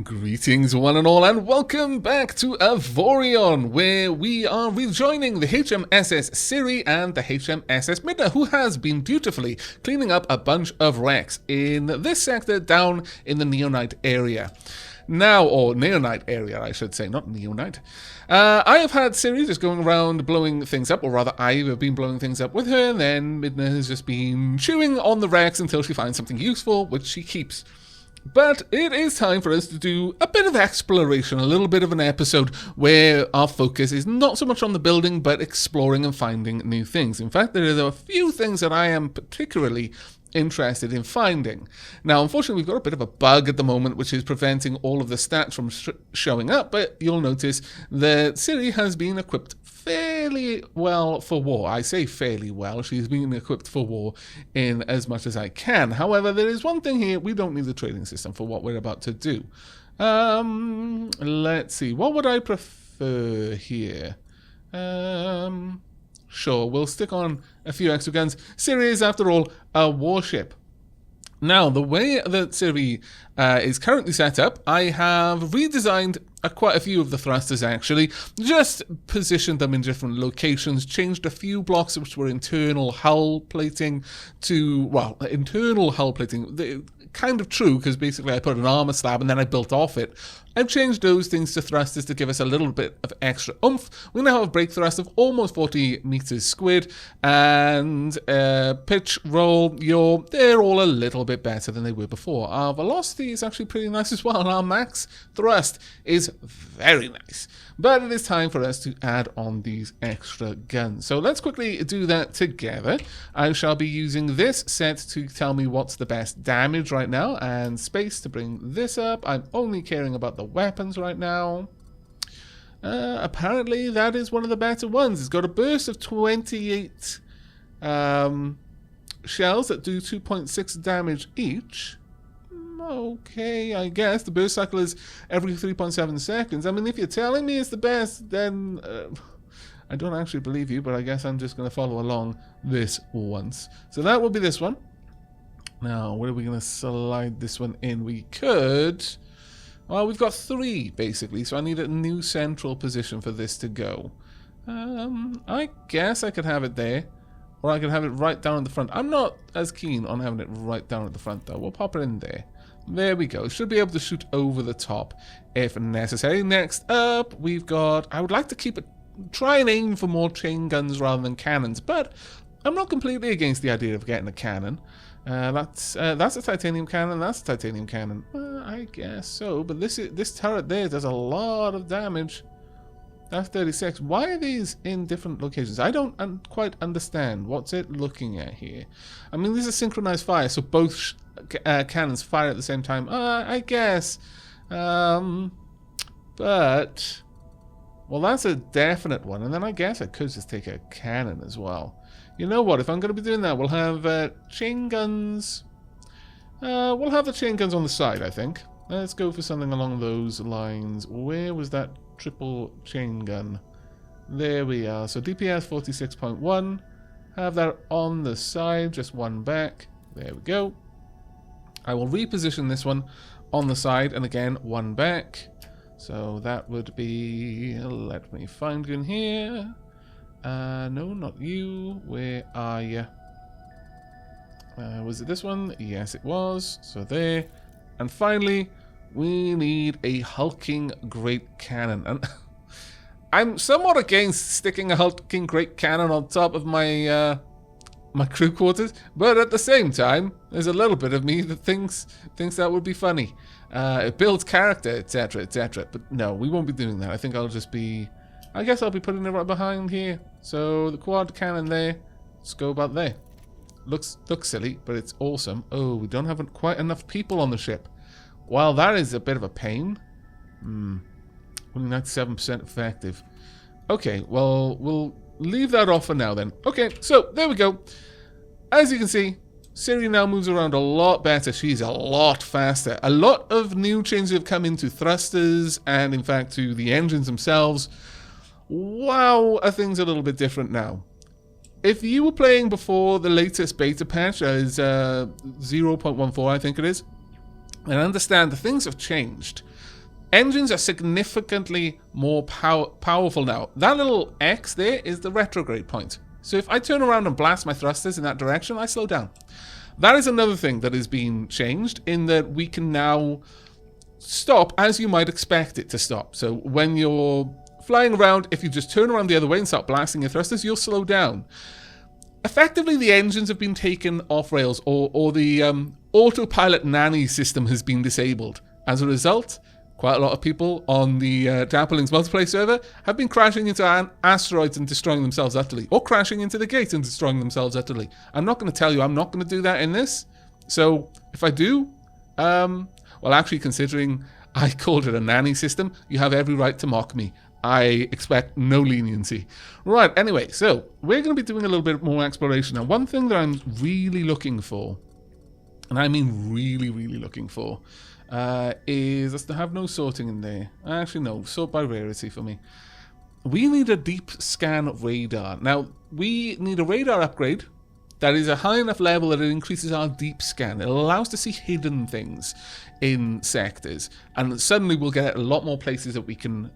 Greetings one and all, and welcome back to Avorion, where we are rejoining the HMSS Siri and the HMSS Midna, who has been dutifully cleaning up a bunch of wrecks in this sector down in the Neonite area. Now, or Neonite area, I should say, not Neonite. I have had Siri just going around blowing things up, or rather I have been blowing things up with her, and then Midna has just been chewing on the wrecks until she finds something useful, which she keeps. But it is time for us to do a bit of exploration, a little bit of an episode where our focus is not so much on the building, but exploring and finding new things. In fact, there are a few things that I am particularly interested in finding. Now, unfortunately, we've got a bit of a bug at the moment, which is preventing all of the stats from showing up, but you'll notice that Siri has been equipped fairly well for war. I say fairly well. She's been equipped for war in as much as I can. However, there is one thing here. We don't need the trading system for what we're about to do. Let's see. What would I prefer here? Sure, we'll stick on a few extra guns. Siri is, after all, a warship. Now, the way that Siri is currently set up, I have redesigned quite a few of the thrusters, actually. Just positioned them in different locations, changed a few blocks which were internal hull plating to, well, internal hull plating. Kind of true, because basically I put an armor slab and then I built off it. I've changed those things to thrusters to give us a little bit of extra oomph. We now have a brake thrust of almost 40 meters squid, and pitch, roll, yaw, they're all a little bit better than they were before. Our velocity is actually pretty nice as well, and our max thrust is very nice. But it is time for us to add on these extra guns. So let's quickly do that together. I shall be using this set to tell me what's the best damage right now, and space to bring this up. I'm only caring about the weapons right now. Apparently that is one of the better ones. It's got a burst of 28 shells that do 2.6 damage each. Okay, I guess the burst cycle is every 3.7 seconds. I mean, if you're telling me it's the best, then I don't actually believe you, but I guess I'm just going to follow along this once. So that will be this one. Now, where are we going to slide this one in? We could... Well, we've got 3, basically, so I need a new central position for this to go. I guess I could have it there, or I could have it right down at the front. I'm not as keen on having it right down at the front, though. We'll pop it in there. There we go. Should be able to shoot over the top if necessary. Next up, we've got... I would like to keep it... Try and aim for more chain guns rather than cannons, but I'm not completely against the idea of getting a cannon. That's a titanium cannon. That's a titanium cannon. I guess so. But this turret there does a lot of damage. That's 36. Why are these in different locations? I don't quite understand. What's it looking at here? I mean, this is synchronized fire, so both cannons fire at the same time. I guess. But... Well, that's a definite one. And then I guess I could just take a cannon as well. You know what? If I'm going to be doing that, we'll have chain guns. We'll have the chain guns on the side, I think. Let's go for something along those lines. Where was that triple chain gun? There we are. So DPS 46.1. Have that on the side, just one back. There we go. I will reposition this one on the side, and again, one back. So that would be... Let me find you in here. No, not you. Where are you? Was it this one? Yes, it was. So there. And finally, we need a hulking great cannon. And I'm somewhat against sticking a hulking great cannon on top of my my crew quarters, but at the same time, there's a little bit of me that thinks that would be funny. It builds character, etc., etc. But no, we won't be doing that. I think I'll just be... I guess I'll be putting it right behind here. So the quad cannon there. Let's go about there. Looks silly, but it's awesome. Oh, we don't have quite enough people on the ship. Well, that is a bit of a pain. Only 97% effective. Okay, well, we'll leave that off for now then. Okay, so there we go. As you can see, Siri now moves around a lot better. She's a lot faster. A lot of new changes have come into thrusters and, in fact, to the engines themselves. Wow, are things a little bit different now. If you were playing before the latest beta patch, is 0.14, I think it is, and understand the things have changed. Engines are significantly more powerful now. That little X there is the retrograde point. So if I turn around and blast my thrusters in that direction, I slow down. That is another thing that has been changed, in that we can now stop as you might expect it to stop. So when you're flying around, if you just turn around the other way and start blasting your thrusters, you'll slow down. Effectively, the engines have been taken off rails, or the autopilot nanny system has been disabled. As a result, quite a lot of people on the Dapplings multiplayer server have been crashing into asteroids and destroying themselves utterly, or crashing into the gates and destroying themselves utterly. I'm not going to tell you I'm not going to do that in this. So if I do, well, actually, considering I called it a nanny system, you have every right to mock me. I expect no leniency. Right, anyway, so we're going to be doing a little bit more exploration. Now, one thing that I'm really looking for, and I mean really, really looking for, is us to have no sorting in there. Actually, no, sort by rarity for me. We need a deep scan radar. Now, we need a radar upgrade that is a high enough level that it increases our deep scan. It allows us to see hidden things in sectors, and suddenly we'll get a lot more places that we can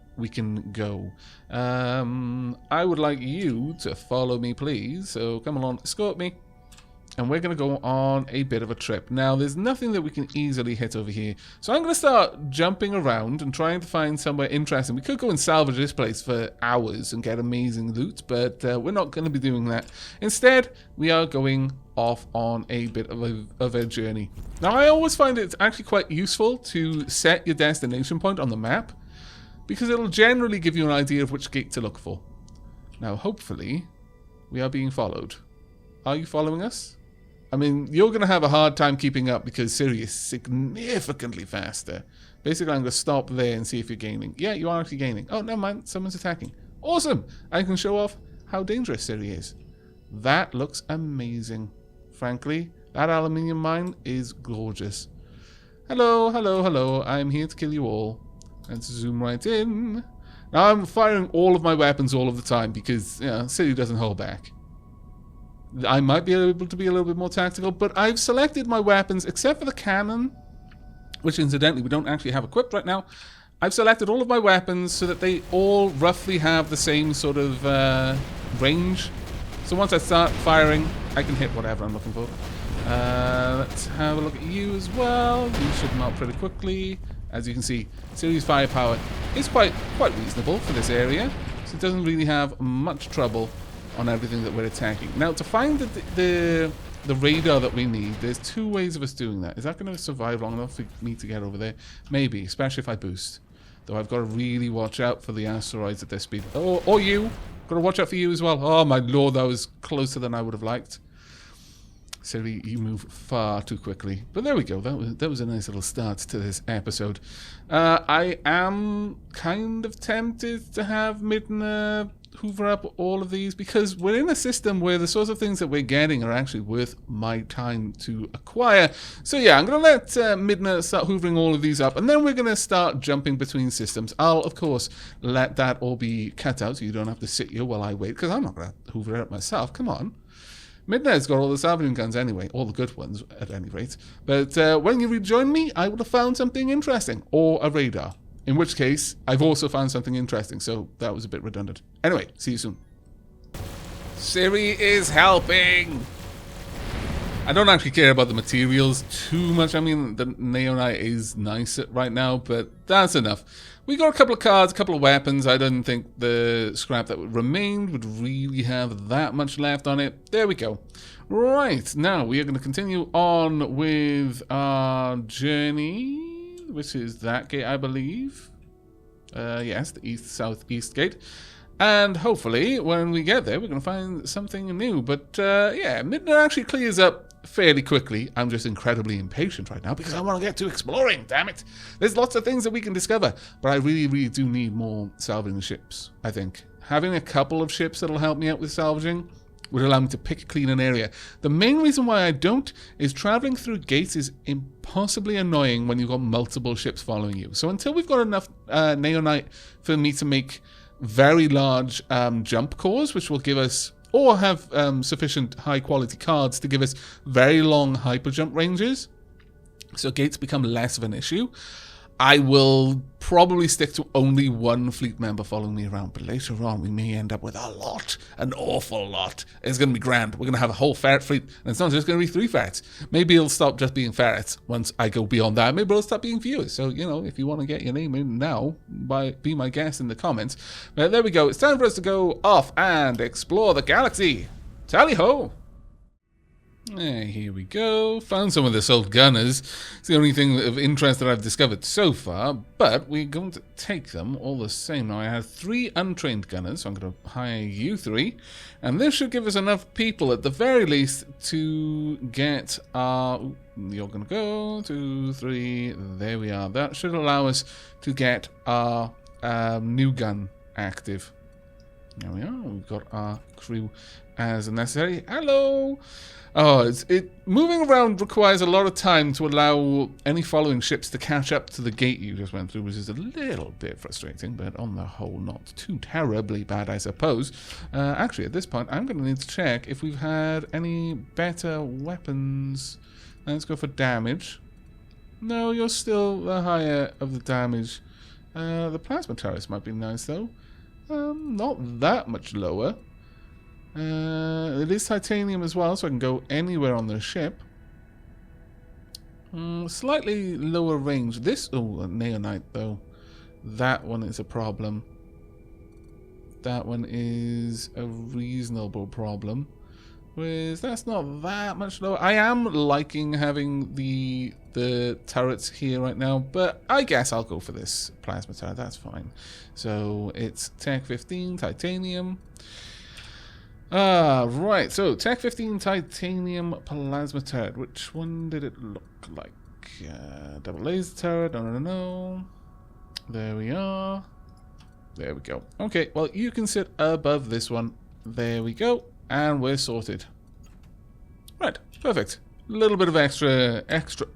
go. I would like you to follow me, please. So come along, escort me. And we're going to go on a bit of a trip. Now, there's nothing that we can easily hit over here. So I'm going to start jumping around and trying to find somewhere interesting. We could go and salvage this place for hours and get amazing loot, but we're not going to be doing that. Instead, we are going off on a bit of a journey. Now, I always find it's actually quite useful to set your destination point on the map, because it'll generally give you an idea of which gate to look for. Now, hopefully, we are being followed. Are you following us? I mean, you're going to have a hard time keeping up because Siri is significantly faster. Basically, I'm going to stop there and see if you're gaining. Yeah, you are actually gaining. Oh, never mind. Someone's attacking. Awesome. I can show off how dangerous Siri is. That looks amazing. Frankly, that aluminium mine is gorgeous. Hello, hello, hello. I'm here to kill you all. Let's zoom right in. Now, I'm firing all of my weapons all of the time because, you know, Siri doesn't hold back. I might be able to be a little bit more tactical, but I've selected my weapons, except for the cannon, which incidentally we don't actually have equipped right now. I've selected all of my weapons so that they all roughly have the same sort of range. So once I start firing, I can hit whatever I'm looking for. Let's have a look at you as well. You should melt pretty quickly. As you can see, Siri's firepower is quite reasonable for this area, so it doesn't really have much trouble on everything that we're attacking. Now, to find the radar that we need, there's two ways of us doing that. Is that going to survive long enough for me to get over there? Maybe, especially if I boost. Though I've got to really watch out for the asteroids at their speed. Oh, or you. Got to watch out for you as well. Oh my lord, that was closer than I would have liked. Siri, you move far too quickly. But there we go. That was a nice little start to this episode. I am kind of tempted to have Midna hoover up all of these, because we're in a system where the sorts of things that we're getting are actually worth my time to acquire. So yeah, I'm going to let Midna start hoovering all of these up, and then we're going to start jumping between systems. I'll, of course, let that all be cut out so you don't have to sit here while I wait, because I'm not going to hoover it up myself. Come on. Midnight's got all the Salvaging guns anyway, all the good ones at any rate. But when you rejoin me, I would have found something interesting, or a radar. In which case, I've also found something interesting, so that was a bit redundant. Anyway, see you soon. Siri is helping! I don't actually care about the materials too much. I mean, the neonite is nice right now, but that's enough. We got a couple of cards, a couple of weapons. I didn't think the scrap that remained would really have that much left on it. There we go. Right, now we are going to continue on with our journey, which is that gate, I believe. Yes, the east-southeast gate. And hopefully, when we get there, we're going to find something new. But yeah, Midnight actually clears up fairly quickly. I'm just incredibly impatient right now because I want to get to exploring, damn it. There's lots of things that we can discover, but I really, really do need more salvaging ships, I think. Having a couple of ships that'll help me out with salvaging would allow me to pick clean an area. The main reason why I don't is traveling through gates is impossibly annoying when you've got multiple ships following you. So until we've got enough neonite for me to make very large jump cores, which will give us, or have sufficient high quality cards to give us very long hyper jump ranges, so gates become less of an issue, I will probably stick to only one fleet member following me around, but later on we may end up with a lot, an awful lot. It's going to be grand. We're going to have a whole ferret fleet, and it's not just going to be 3 ferrets. Maybe it'll stop just being ferrets once I go beyond that. Maybe it'll stop being viewers. So, you know, if you want to get your name in now, be my guest in the comments. But there we go. It's time for us to go off and explore the galaxy. Tally-ho! Here we go. Found some of this old gunners. It's the only thing of interest that I've discovered so far, but we're going to take them all the same. Now, I have 3 untrained gunners, so I'm going to hire you 3, and this should give us enough people at the very least to get our... You're going to go, 2, 3, there we are. That should allow us to get our new gun active. There we are. We've got our crew as necessary. Hello! Oh, moving around requires a lot of time to allow any following ships to catch up to the gate you just went through, which is a little bit frustrating, but on the whole, not too terribly bad, I suppose. Actually, at this point, I'm going to need to check if we've had any better weapons. Let's go for damage. No, you're still the higher of the damage. The plasma turrets might be nice, though. Not that much lower. It is titanium as well, so I can go anywhere on the ship. Slightly lower range. This, oh, a neonite though. That one is a problem. That one is a reasonable problem. Whereas that's not that much lower. I am liking having the turrets here right now, but I guess I'll go for this plasma turret. That's fine. So it's Tech 15 titanium. Right, so Tech 15 titanium plasma turret. Which one did it look like? Double laser turret, no. There we are. There we go. Okay, well, you can sit above this one. There we go. And we're sorted. Right, perfect. A little bit of extra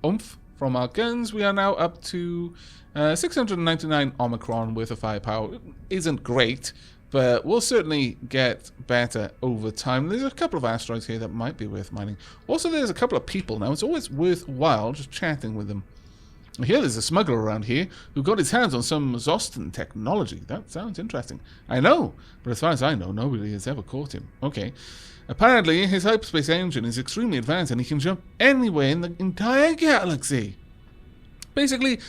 oomph from our guns. We are now up to 699 Omicron worth of firepower. Isn't great, but we'll certainly get better over time. There's a couple of asteroids here that might be worth mining. Also, there's a couple of people now. It's always worthwhile just chatting with them. I hear there's a smuggler around here who got his hands on some Zostan technology. That sounds interesting. I know, but as far as I know, nobody has ever caught him. Okay. Apparently, his hyperspace engine is extremely advanced and he can jump anywhere in the entire galaxy. Basically,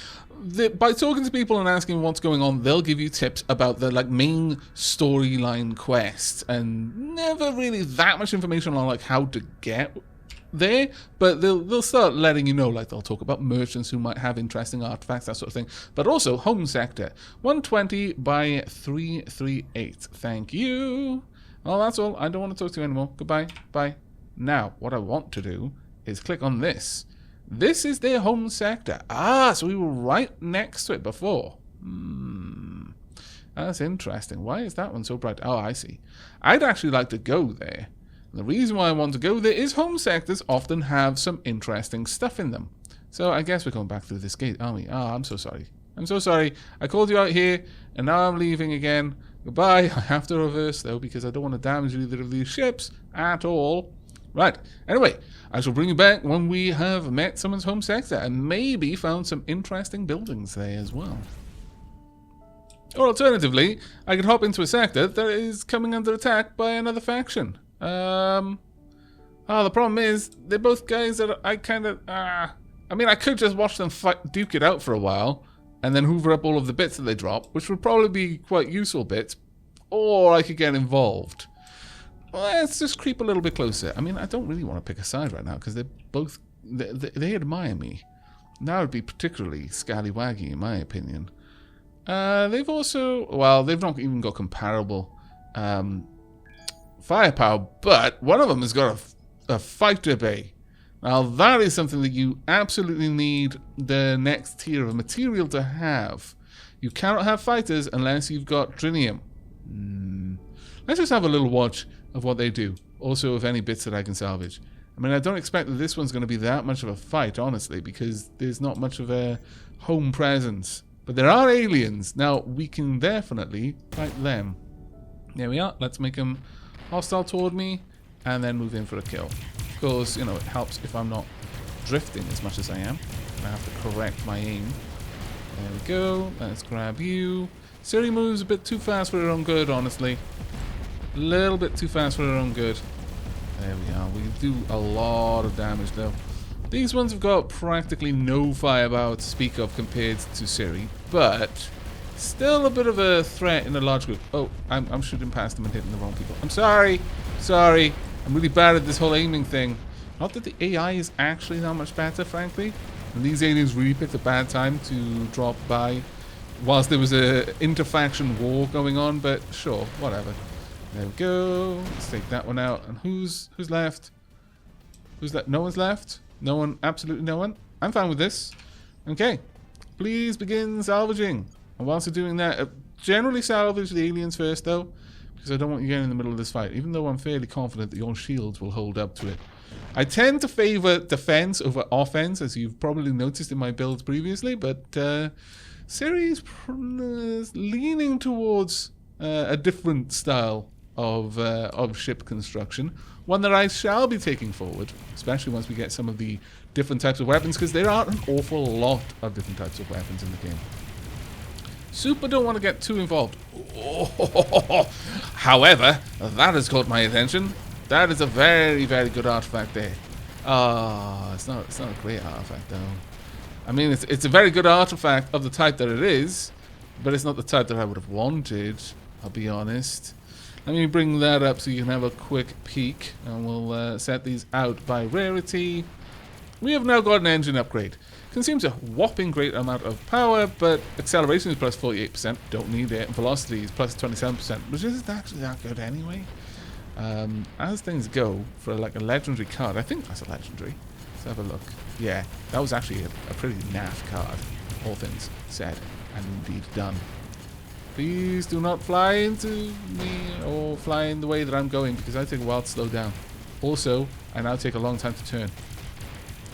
by talking to people and asking what's going on, they'll give you tips about the main storyline quests, and never really that much information on how to get there, but they'll start letting you know. They'll talk about merchants who might have interesting artifacts, that sort of thing. But also home sector 120 by 338. Thank you. Well, that's all. I don't want to talk to you anymore. Goodbye. Bye. Now, what I want to do is click on this. This is their home sector. So we were right next to it before. That's interesting. Why is that one so bright? Oh, I see. I'd actually like to go there. The reason why I want to go there is home sectors often have some interesting stuff in them. So I guess we're going back through this gate, aren't we? I'm so sorry. I'm so sorry. I called you out here, and now I'm leaving again. Goodbye. I have to reverse, though, because I don't want to damage either of these ships at all. Right. Anyway, I shall bring you back when we have met someone's home sector and maybe found some interesting buildings there as well. Or alternatively, I could hop into a sector that is coming under attack by another faction. The problem is, they're both guys that I kind of, I mean, I could just watch them duke it out for a while, and then hoover up all of the bits that they drop, which would probably be quite useful bits, or I could get involved. Let's just creep a little bit closer. I mean, I don't really want to pick a side right now, because they're both, they admire me. That would be particularly scallywaggy, in my opinion. They've also, well, they've not even got comparable, firepower, but one of them has got a fighter bay. Now that is something that you absolutely need the next tier of material to have. You cannot have fighters unless you've got Trinium. Let's just have a little watch of what they do. Also of any bits that I can salvage. I mean, I don't expect that this one's going to be that much of a fight, honestly, because there's not much of a home presence. But there are aliens. Now, we can definitely fight them. There we are. Let's make them hostile toward me, and then move in for a kill. Of course, it helps if I'm not drifting as much as I am. I have to correct my aim. There we go. Let's grab you. Siri moves a bit too fast for her own good, honestly. A little bit too fast for her own good. There we are. We do a lot of damage, though. These ones have got practically no firepower to speak of compared to Siri, but still a bit of a threat in a large group. Oh, I'm shooting past them and hitting the wrong people. I'm sorry. Sorry. I'm really bad at this whole aiming thing. Not that the AI is actually that much better, frankly. And these aliens really picked a bad time to drop by whilst there was a interfaction war going on, but sure, whatever. There we go. Let's take that one out. And who's left? Who's left? No one's left? No one? Absolutely no one? I'm fine with this. Okay. Please begin salvaging. And whilst you're doing that, generally salvage the aliens first, though, because I don't want you getting in the middle of this fight, even though I'm fairly confident that your shields will hold up to it. I tend to favor defense over offense, as you've probably noticed in my builds previously, but Siri's leaning towards a different style of ship construction, one that I shall be taking forward, especially once we get some of the different types of weapons, because there are an awful lot of different types of weapons in the game. Super don't want to get too involved. Oh, however, that has caught my attention. That is a very, very good artifact there. It's not a great artifact though. I mean, it's a very good artifact of the type that it is, but it's not the type that I would have wanted, I'll be honest. Let me bring that up so you can have a quick peek, and we'll set these out by rarity. We have now got an engine upgrade. Consumes a whopping great amount of power, but acceleration is plus 48%, don't need it, and velocity is plus 27%, which isn't actually that good anyway. As things go, for like a legendary card, I think that's a legendary. Let's have a look. Yeah, that was actually a pretty naff card, all things said and indeed done. Please do not fly into me or fly in the way that I'm going, because I take a while to slow down. Also, I now take a long time to turn.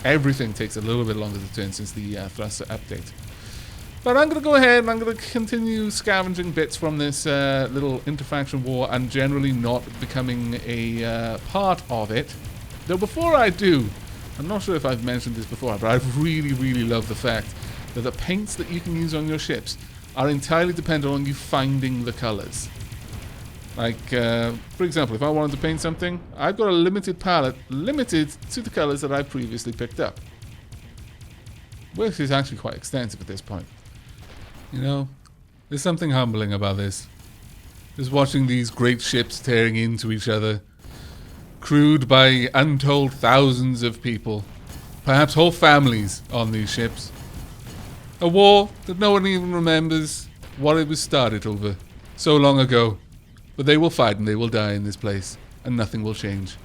Everything takes a little bit longer to turn since the thruster update. But I'm going to go ahead and I'm going to continue scavenging bits from this little interfaction war and generally not becoming a part of it. Though before I do, I'm not sure if I've mentioned this before, but I really, really love the fact that the paints that you can use on your ships are entirely dependent on you finding the colors. Like, for example, if I wanted to paint something, I've got a limited palette, limited to the colors that I previously picked up. Which is actually quite extensive at this point. You know, there's something humbling about this. Just watching these great ships tearing into each other, crewed by untold thousands of people, perhaps whole families on these ships. A war that no one even remembers what it was started over so long ago. But they will fight and they will die in this place, and nothing will change.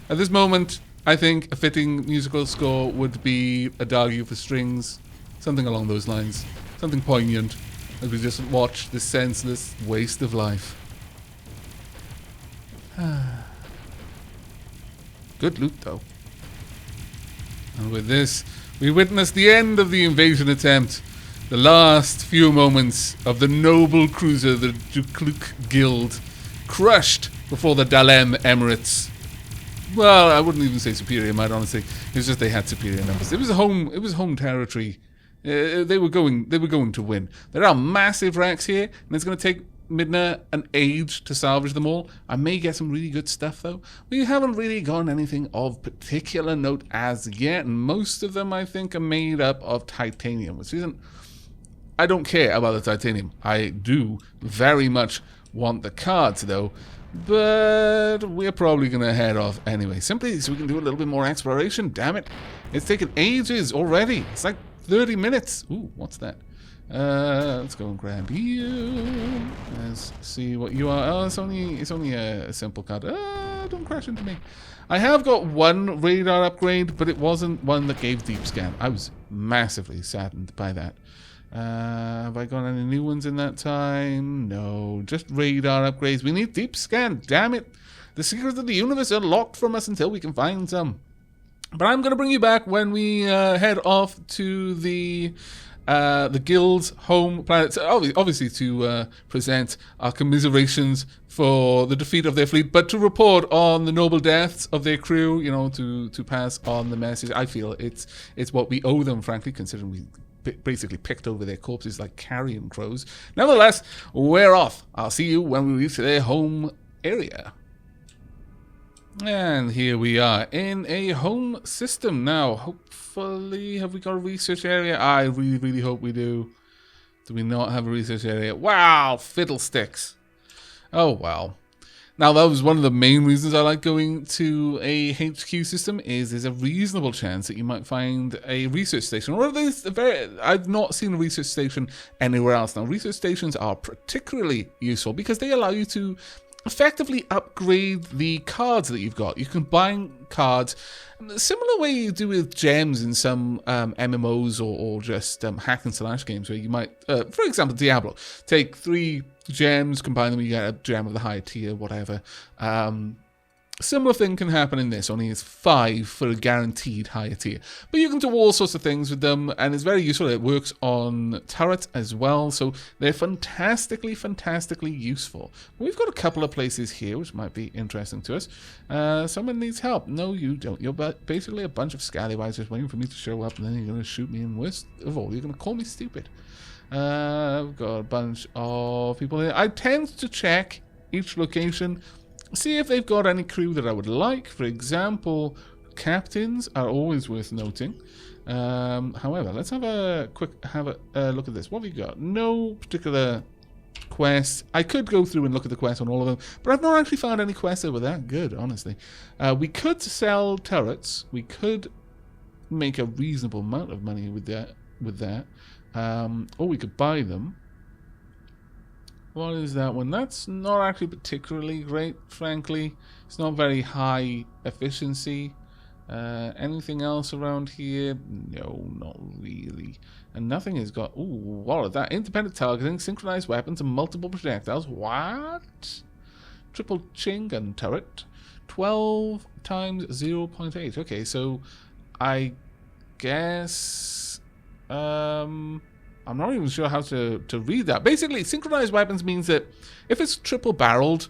At this moment, I think a fitting musical score would be a Dargu for strings, something along those lines, something poignant, as we just watch this senseless waste of life. Good loot, though. And with this, we witness the end of the invasion attempt. The last few moments of the noble cruiser, the Jukluk Guild, crushed before the Dalem Emirates. Well, I wouldn't even say superior, might honestly. It was just they had superior numbers. It was home territory. They were going to win. There are massive wrecks here, and it's going to take Midna an age to salvage them all. I may get some really good stuff, though. We haven't really gotten anything of particular note as yet, and most of them, I think, are made up of titanium, which isn't... I don't care about the titanium. I do very much want the cards, though, but we're probably going to head off anyway, simply so we can do a little bit more exploration. Damn it. It's taken ages already. It's like 30 minutes. Ooh, what's that? Let's go and grab you. Let's see what you are. Oh, it's only a simple card. Don't crash into me. I have got one radar upgrade, but it wasn't one that gave deep scan. I was massively saddened by that. Have I got any new ones in that time? No, just radar upgrades. We need deep scan, damn it. The secrets of the universe are locked from us until we can find some. But I'm going to bring you back when we head off to the guild's home planet. So obviously to present our commiserations for the defeat of their fleet, but to report on the noble deaths of their crew, you know, to pass on the message. I feel it's what we owe them, frankly, considering we basically picked over their corpses like carrion crows. Nevertheless, we're off. I'll see you when we reach their home area. And here we are in a home system now. Hopefully, have we got a research area? I really, really hope we do. Do we not have a research area? Wow, fiddlesticks. Oh, well. Now, that was one of the main reasons I like going to a HQ system, is there's a reasonable chance that you might find a research station. Or at least I've not seen a research station anywhere else. Now, research stations are particularly useful because they allow you to effectively upgrade the cards that you've got. You can buy cards similar way you do with gems in some MMOs or just hack and slash games, where you might, for example, Diablo, take 3 gems, combine them, you get a gem of the higher tier, whatever. Similar thing can happen in this, only it's 5 for a guaranteed higher tier. But you can do all sorts of things with them, and it's very useful. It works on turrets as well, so they're fantastically, fantastically useful. We've got a couple of places here which might be interesting to us. Someone needs help. No, you don't. You're basically a bunch of scallywags just waiting for me to show up, and then you're going to shoot me, and worst of all, you're going to call me stupid. I've got a bunch of people here. I tend to check each location, see if they've got any crew that I would like. For example, captains are always worth noting. However, let's have a quick look at this. What have we got? No particular quests. I could go through and look at the quests on all of them, but I've not actually found any quests that were that good, honestly. We could sell turrets. We could make a reasonable amount of money with that. Or we could buy them. What is that one? That's not actually particularly great, frankly. It's not very high efficiency. Anything else around here? No, not really. And nothing has got... Ooh, what is that? Independent targeting, synchronized weapons, and multiple projectiles. What? Triple chain gun turret. 12 times 0.8. Okay, so I guess... I'm not even sure how to read that. Basically, synchronized weapons means that if it's triple barreled,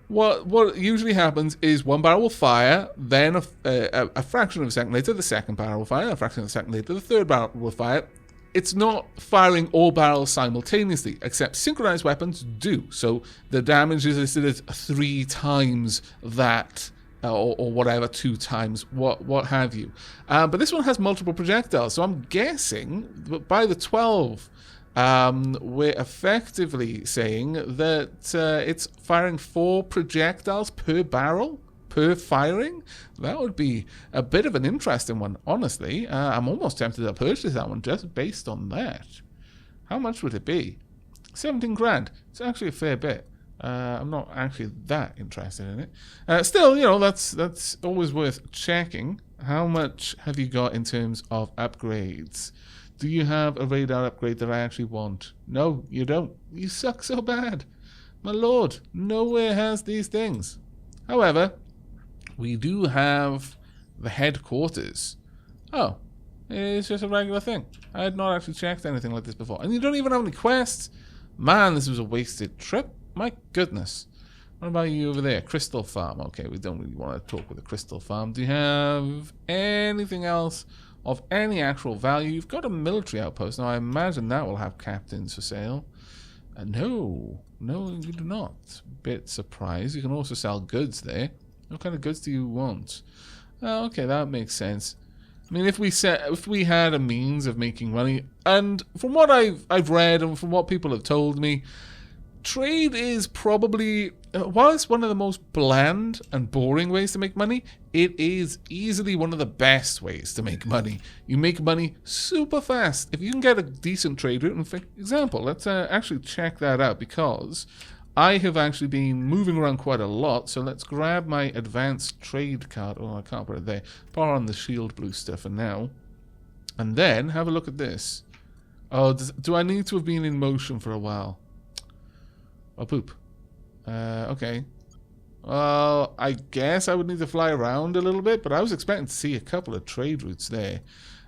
what usually happens is one barrel will fire, then a fraction of a second later, the second barrel will fire, a fraction of a second later, the third barrel will fire. It's not firing all barrels simultaneously, except synchronized weapons do. So the damage is listed as 3 times that. Or whatever, 2 times, what have you. But this one has multiple projectiles, so I'm guessing that by the 12, we're effectively saying that it's firing 4 projectiles per barrel, per firing. That would be a bit of an interesting one, honestly. I'm almost tempted to purchase that one just based on that. How much would it be? 17 grand. It's actually a fair bit. I'm not actually that interested in it. Still, you know, that's always worth checking. How much have you got in terms of upgrades? Do you have a radar upgrade that I actually want? No, you don't. You suck so bad. My lord, nowhere has these things. However, we do have the headquarters. Oh, it's just a regular thing. I had not actually checked anything like this before. And you don't even have any quests? Man, this was a wasted trip. My goodness. What about you over there? Crystal Farm. Okay, we don't really want to talk with the Crystal Farm. Do you have anything else of any actual value? You've got a military outpost. Now, I imagine that will have captains for sale. No, you do not. Bit surprised. You can also sell goods there. What kind of goods do you want? Okay, that makes sense. I mean, if we had a means of making money, and from what I've read and from what people have told me, trade is probably, while it's one of the most bland and boring ways to make money, it is easily one of the best ways to make money. You make money super fast. If you can get a decent trade route, and for example, let's actually check that out, because I have actually been moving around quite a lot, so let's grab my advanced trade card. Oh, I can't put it there. Bar on the shield blue stuff for now. And then, have a look at this. Oh, do I need to have been in motion for a while? Oh, poop. Okay. Well, I guess I would need to fly around a little bit, but I was expecting to see a couple of trade routes there.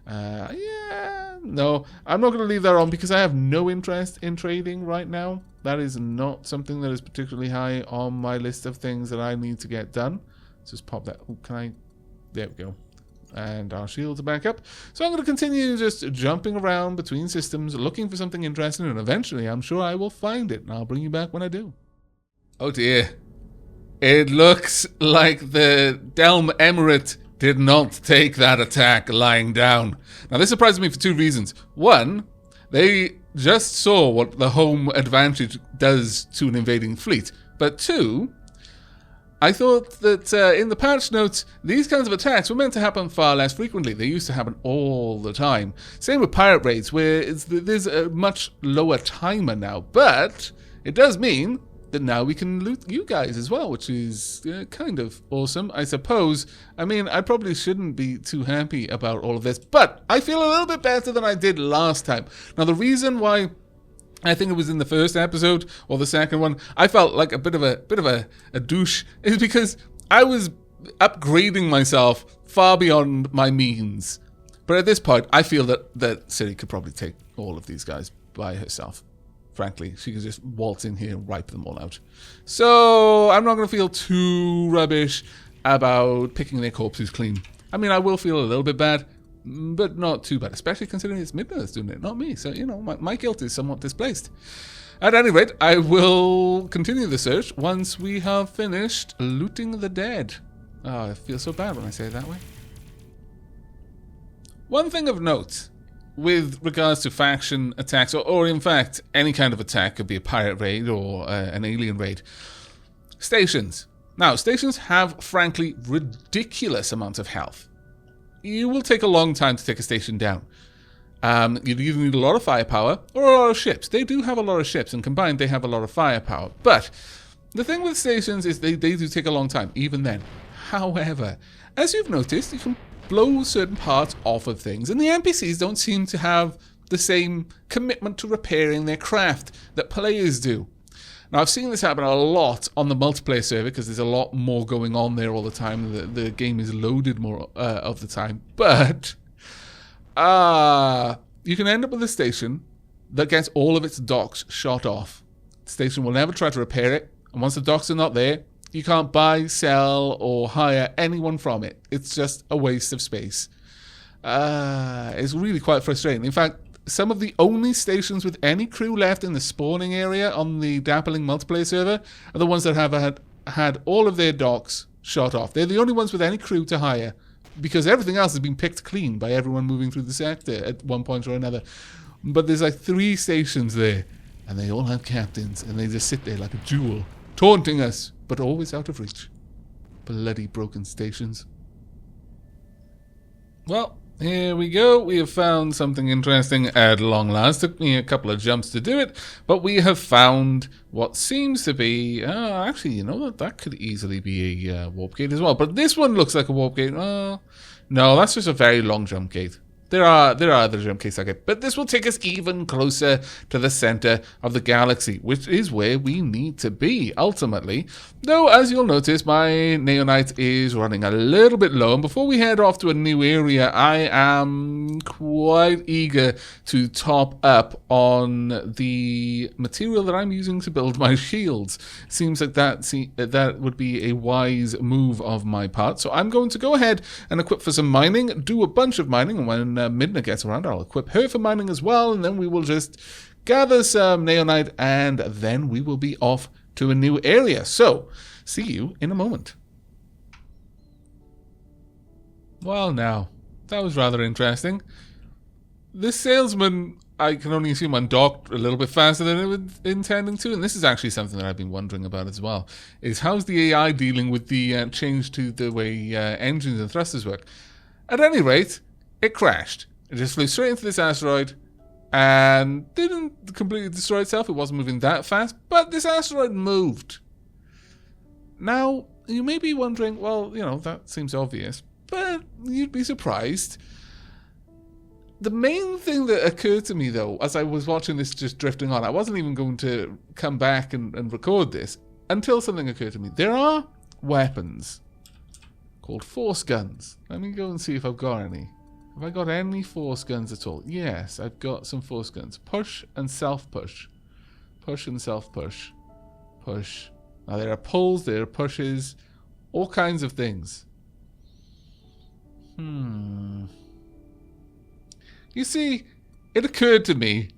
Yeah, no, I'm not going to leave that on because I have no interest in trading right now. That is not something that is particularly high on my list of things that I need to get done. Let's just pop that. Oh, can I? There we go. And our shields are back up. So I'm going to continue just jumping around between systems, looking for something interesting, and eventually I'm sure I will find it, and I'll bring you back when I do. Oh dear. It looks like the Delm Emirate did not take that attack lying down. Now this surprises me for two reasons. One, they just saw what the home advantage does to an invading fleet. But two, I thought that in the patch notes, these kinds of attacks were meant to happen far less frequently. They used to happen all the time. Same with pirate raids, where there's a much lower timer now. But it does mean that now we can loot you guys as well, which is kind of awesome, I suppose. I mean, I probably shouldn't be too happy about all of this, but I feel a little bit better than I did last time. Now, the reason why I think it was in the first episode or the second one, I felt like a bit of a douche, is because I was upgrading myself far beyond my means. But at this point, I feel that Ciri could probably take all of these guys by herself. Frankly, she could just waltz in here and wipe them all out. So I'm not going to feel too rubbish about picking their corpses clean. I mean, I will feel a little bit bad, but not too bad, especially considering it's Midna that's doing it, not me. So, you know, my guilt is somewhat displaced. At any rate, I will continue the search once we have finished looting the dead. Oh, I feel so bad when I say it that way. One thing of note with regards to faction attacks, or in fact, any kind of attack, could be a pirate raid or an alien raid. Stations. Now, stations have, frankly, ridiculous amounts of health. You will take a long time to take a station down. You either need a lot of firepower or a lot of ships. They do have a lot of ships, and combined they have a lot of firepower. But the thing with stations is they do take a long time, even then. However, as you've noticed, you can blow certain parts off of things, and the NPCs don't seem to have the same commitment to repairing their craft that players do. Now, I've seen this happen a lot on the multiplayer server because there's a lot more going on there all the time. The game is loaded more of the time. But you can end up with a station that gets all of its docks shot off. The station will never try to repair it, and once the docks are not there, you can't buy, sell, or hire anyone from it. It's just a waste of space. It's really quite frustrating. In fact, some of the only stations with any crew left in the spawning area on the Dappling multiplayer server are the ones that have had all of their docks shot off. They're the only ones with any crew to hire, because everything else has been picked clean by everyone moving through the sector at one point or another. But there's like 3 stations there, and they all have captains, and they just sit there like a jewel, taunting us, but always out of reach. Bloody broken stations. Well, here we go. We have found something interesting at long last. Took me a couple of jumps to do it, but we have found what seems to be... actually, you know what? That could easily be a warp gate as well. But this one looks like a warp gate. No, that's just a very long jump gate. There are other jump gates like it, but this will take us even closer to the center of the galaxy, which is where we need to be, ultimately. Though, as you'll notice, my Neonite is running a little bit low, and before we head off to a new area, I am quite eager to top up on the material that I'm using to build my shields. Seems like that would be a wise move of my part, so I'm going to go ahead and equip for some mining, do a bunch of mining, and when Midna gets around, I'll equip her for mining as well, and then we will just gather some Neonite, and then we will be off to a new area. So, see you in a moment. Well, now, that was rather interesting. This salesman, I can only assume, undocked a little bit faster than it was intending to, and this is actually something that I've been wondering about as well, is how's the AI dealing with the change to the way engines and thrusters work? At any rate, it crashed. It just flew straight into this asteroid and didn't completely destroy itself. It wasn't moving that fast, but this asteroid moved. Now, you may be wondering, well, you know, that seems obvious, but you'd be surprised. The main thing that occurred to me, though, as I was watching this just drifting on, I wasn't even going to come back and record this until something occurred to me. There are weapons called force guns. Let me go and see if I've got any. Have I got any force guns at all? Yes, I've got some force guns. Push and self-push. Push and self-push. Push. Now there are pulls, there are pushes, all kinds of things. You see, it occurred to me,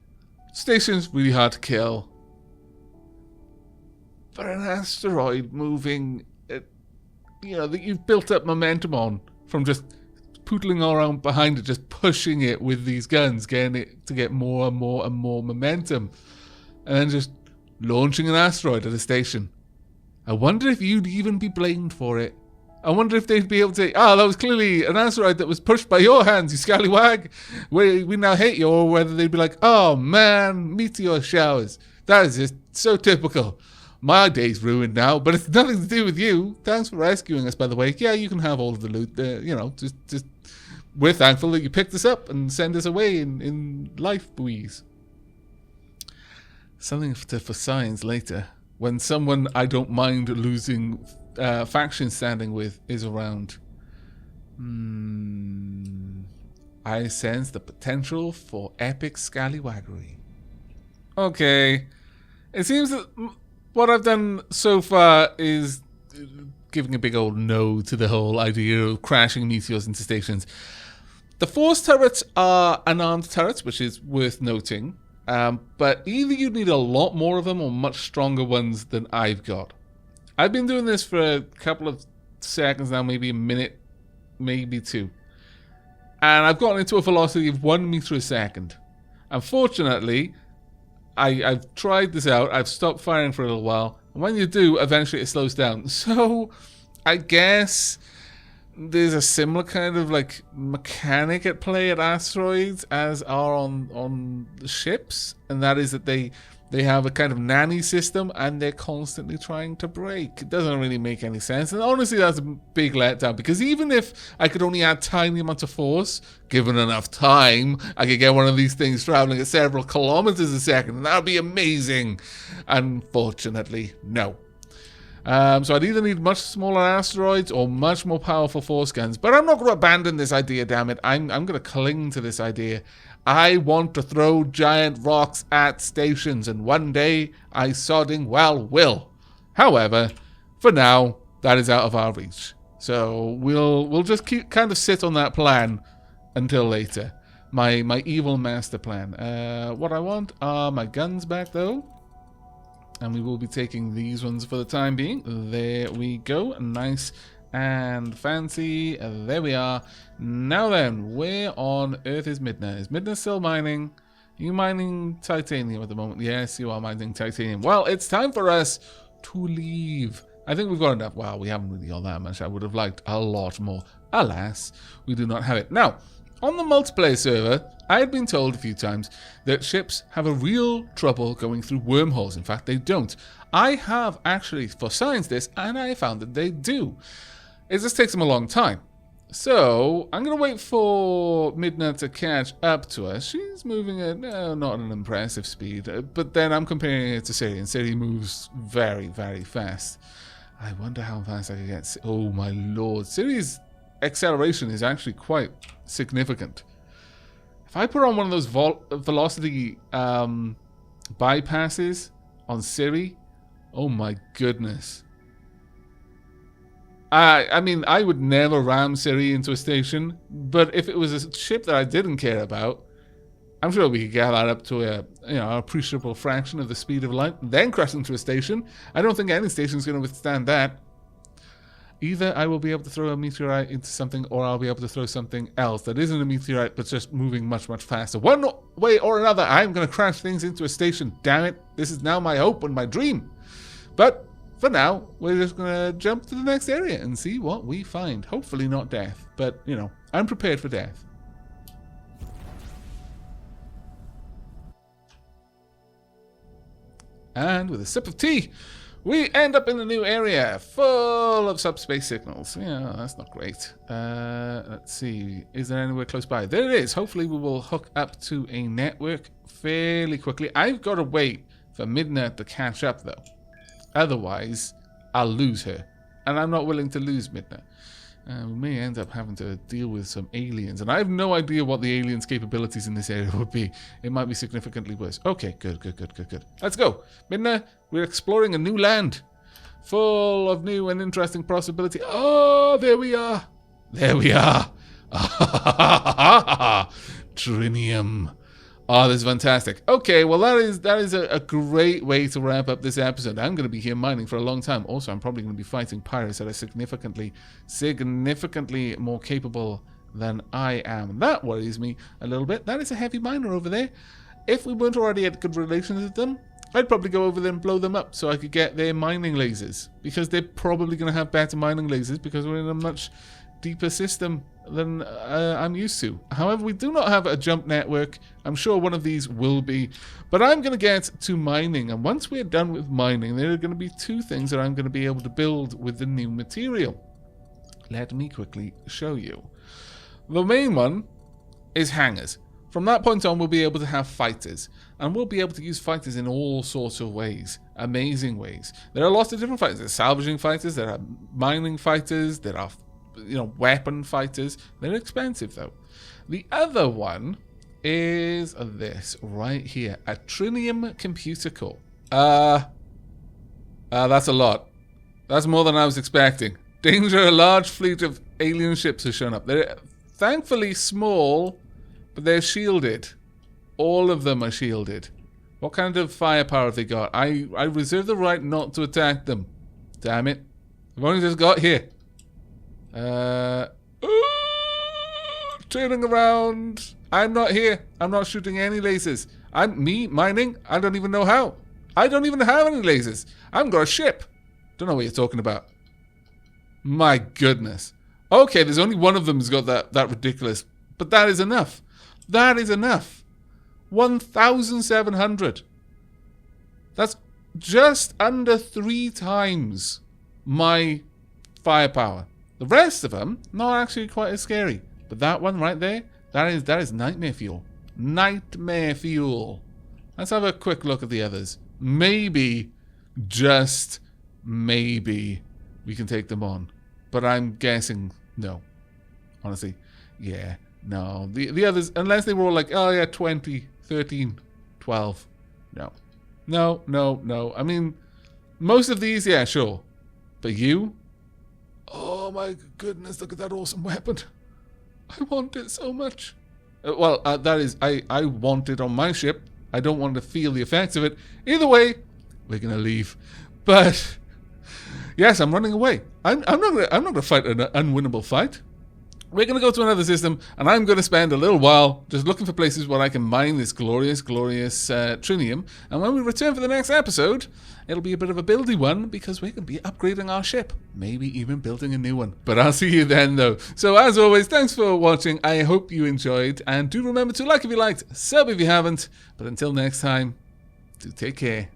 station's really hard to kill. But an asteroid moving, that you've built up momentum on from just pootling around behind it, just pushing it with these guns, getting it to get more and more and more momentum, and then just launching an asteroid at a station. I wonder if you'd even be blamed for it. I wonder if they'd be able to say, that was clearly an asteroid that was pushed by your hands, you scallywag. We now hate you. Or whether they'd be like, oh man, meteor showers. That is just so typical. My day's ruined now, but it's nothing to do with you. Thanks for rescuing us, by the way. Yeah, you can have all of the loot. Just we're thankful that you picked us up and send us away in life buoys. Something for science later. When someone I don't mind losing faction standing with is around. I sense the potential for epic scallywaggery. Okay. It seems that what I've done so far is giving a big old no to the whole idea of crashing meteors into stations. The force turrets are unarmed turrets, which is worth noting. But either you need a lot more of them or much stronger ones than I've got. I've been doing this for a couple of seconds now, maybe a minute, maybe two. And I've gotten into a velocity of 1 meter a second. Unfortunately, I've tried this out. I've stopped firing for a little while. And when you do, eventually it slows down. So, I guess there's a similar kind of like mechanic at play at asteroids as are on the ships. And that is that they have a kind of nanny system and they're constantly trying to break. It doesn't really make any sense. And honestly, that's a big letdown. Because even if I could only add tiny amounts of force, given enough time, I could get one of these things traveling at several kilometers a second. And that would be amazing. Unfortunately, no. So I'd either need much smaller asteroids or much more powerful force guns. But I'm not going to abandon this idea, damn it. I'm going to cling to this idea. I want to throw giant rocks at stations, and one day I sodding well will. However, for now, that is out of our reach. So we'll just kind of sit on that plan until later. My evil master plan. What I want are my guns back though. And we will be taking these ones for the time being. There we go. Nice and fancy. There we are. Now then, where on earth is Midna? Is Midna still mining? Are you mining titanium at the moment? Yes, you are mining titanium. Well, it's time for us to leave. I think we've got enough. Well, we haven't really got that much. I would have liked a lot more. Alas, we do not have it. Now, on the multiplayer server, I had been told a few times that ships have a real trouble going through wormholes. In fact, they don't. I have actually for science this, and I found that they do. It just takes them a long time. So, I'm going to wait for Midna to catch up to us. She's moving at not an impressive speed, but then I'm comparing it to Siri, and Siri moves very, very fast. I wonder how fast I can get. Oh my lord, Siri's acceleration is actually quite significant. If I put on one of those velocity bypasses on Siri, oh my goodness. I mean, I would never ram Siri into a station, but if it was a ship that I didn't care about, I'm sure we could get that up to a appreciable fraction of the speed of light, then crash into a station. I don't think any station is going to withstand that. Either I will be able to throw a meteorite into something, or I'll be able to throw something else that isn't a meteorite, but just moving much, much faster. One way or another, I'm going to crash things into a station. Damn it. This is now my hope and my dream. But for now, we're just going to jump to the next area and see what we find. Hopefully not death, but, I'm prepared for death. And with a sip of tea, we end up in a new area full of subspace signals. Yeah, that's not great. Let's see. Is there anywhere close by? There it is. Hopefully we will hook up to a network fairly quickly. I've got to wait for Midna to catch up, though. Otherwise, I'll lose her. And I'm not willing to lose Midna. We may end up having to deal with some aliens. And I have no idea what the aliens' capabilities in this area would be. It might be significantly worse. Okay, good. Let's go. Midna, we're exploring a new land. Full of new and interesting possibility. Oh, there we are. There we are. Trinium. Oh, this is fantastic. Okay, well that is a great way to wrap up this episode. I'm going to be here mining for a long time. Also, I'm probably going to be fighting pirates that are significantly more capable than I am. That worries me a little bit. That is a heavy miner over there. If we weren't already at good relations with them, I'd probably go over there and blow them up so I could get their mining lasers. Because they're probably going to have better mining lasers because we're in a much deeper system than I'm used to. However, we do not have a jump network. I'm sure one of these will be. But I'm going to get to mining. And once we're done with mining, there are going to be two things that I'm going to be able to build with the new material. Let me quickly show you. The main one is hangars. From that point on, we'll be able to have fighters. And we'll be able to use fighters in all sorts of ways. Amazing ways. There are lots of different fighters. There's salvaging fighters. There are mining fighters. There are, weapon fighters. They're expensive, though. The other one is this right here. A Trinium computer core. That's a lot. That's more than I was expecting. Danger, a large fleet of alien ships has shown up. They're thankfully small, but they're shielded. All of them are shielded. What kind of firepower have they got? I reserve the right not to attack them. Damn it. I've only just got here. Turning around. I'm not here. I'm not shooting any lasers. Me mining? I don't even know how. I don't even have any lasers. I haven't got a ship. Don't know what you're talking about. My goodness. Okay, there's only one of them who's got that ridiculous. But that is enough. That is enough. 1,700. That's just under 3 times my firepower. The rest of them, not actually quite as scary. But that one right there, that is nightmare fuel. Nightmare fuel. Let's have a quick look at the others. Maybe, just maybe, we can take them on. But I'm guessing no. Honestly, yeah, no. The others, unless they were all like, oh yeah, 20, 13, 12. No. No, no, no. I mean, most of these, yeah, sure. But you? Oh my goodness, look at that awesome weapon. I want it so much. That is, I want it on my ship. I don't want to feel the effects of it. Either way, we're going to leave. But, yes, I'm running away. I'm not going to fight an unwinnable fight. We're going to go to another system, and I'm going to spend a little while just looking for places where I can mine this glorious, glorious Trinium. And when we return for the next episode, it'll be a bit of a buildy one, because we're going to be upgrading our ship. Maybe even building a new one. But I'll see you then, though. So as always, thanks for watching. I hope you enjoyed. And do remember to like if you liked, sub if you haven't. But until next time, do take care.